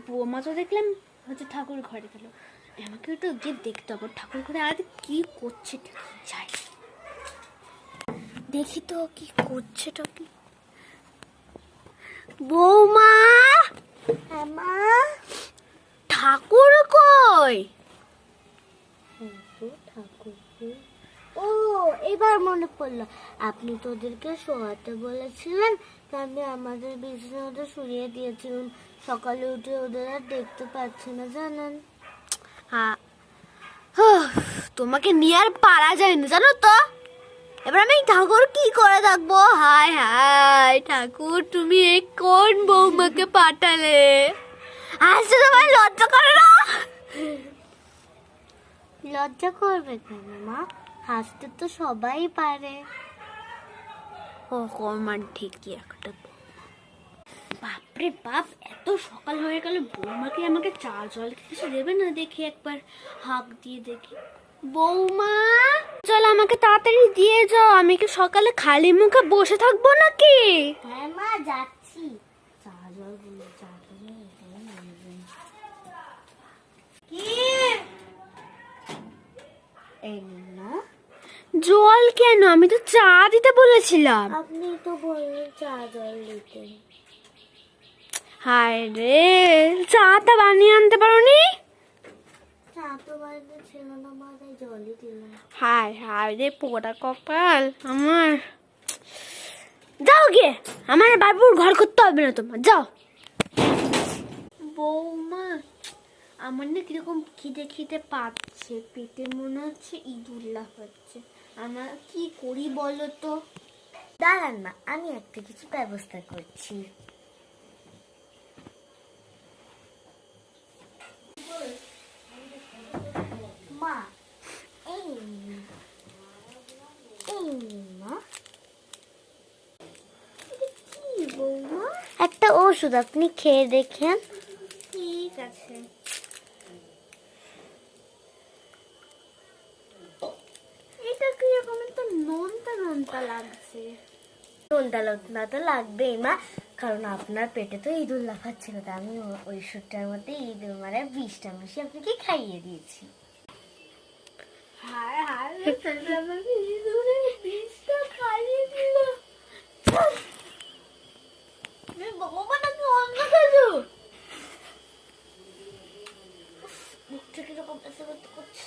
বৌমা তো দেখলাম ঠাকুর ঘরে গেল, আমাকে একটু গিয়ে দেখতে হবে ঠাকুর ঘরে আর কি করছে। যাই দেখি তো কি করছে। কি বৌমা, মা ঠাকুর কই? ঠাকুর ও এবার মনে পড়লো, আপনি তো ওদেরকে শোয়াতে বলেছিলেন, আমি আমাদের বিছানাটা শুয়ে দিয়েছিলাম। সকালে উঠে ওদের আর দেখতে পাচ্ছি না জানেন। তোমাকে নিয়ে আর পারা যায় না জানো তো। এবার আমি ঠাকুর কি করে থাকবো? হায় হায় ঠাকুর, তুমি কোন বৌমাকে পাঠালে? আজকে তোমার লজ্জা করে না? লজ্জা করবে কেন মা, হাসতে তো সবাই পারে। ও কমান ঠিকই একটা। বাপরে বাপ, এত সকাল হয়ে গেল, বৌমাকে আমাকে চা জল কিছু দেবে না? দেখি একবার হাঁক দিয়ে দেখি। বৌমা চল, আমাকে তাড়াতাড়ি দিয়ে যাও, আমি কি সকালে খালি মুখে বসে থাকবো নাকি? হ্যাঁ মা যাচ্ছি, চা জল দিলে চা জল কেন? আমি তো চা দিতে বলেছিলাম। আপনি তো বললেন চা জল দিতে। হায় রে, চাটা বানিয়ে আনতে পারোনি? চা তো বাড়িতে ছিল না মা, তাই জলই দিলাম। হায় হায় রে, পোড়া কপাল আমার। যাও গিয়ে, আমার বাবুর ঘর করতে হবে না তোমার, যাও। বৌমা, আমার না কিরকম খিদে খিদে পাচ্ছে, পেটে মনে হচ্ছে ইঁদুর লাফাচ্ছে। আমার কি করি বলো তো? দাঁড়ান না, আমি একটা কিছু ব্যবস্থা করছি। মা এই মা, কি বৌমা? একটা ওষুধ, আপনি খেয়ে দেখেন। ঠিক আছে। এটা কি রকম একটা নোনতা নোনতা লাগছে? নোনতা তো লাগবেই মা, কারণ আপনার পেটে তো ইঁদুর লাফাচ্ছিল, তা আমি ওই ওষুধটার মধ্যে ইঁদুর মারা বিষটা মিশিয়ে আপনাকে খাইয়ে দিয়েছি। হায় হায়, আমাকে ইঁদুরের বিষটা খাইয়ে দিল। ভগবান, আমি অন্য কিছু। মুখটা কিরকম ব্যথা করছে।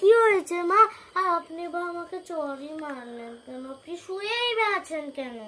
কি হয়েছে মা? আর আপনি বা আমাকে চড়ই মারলেন কেন? আপনি শুয়েই আছেন কেন?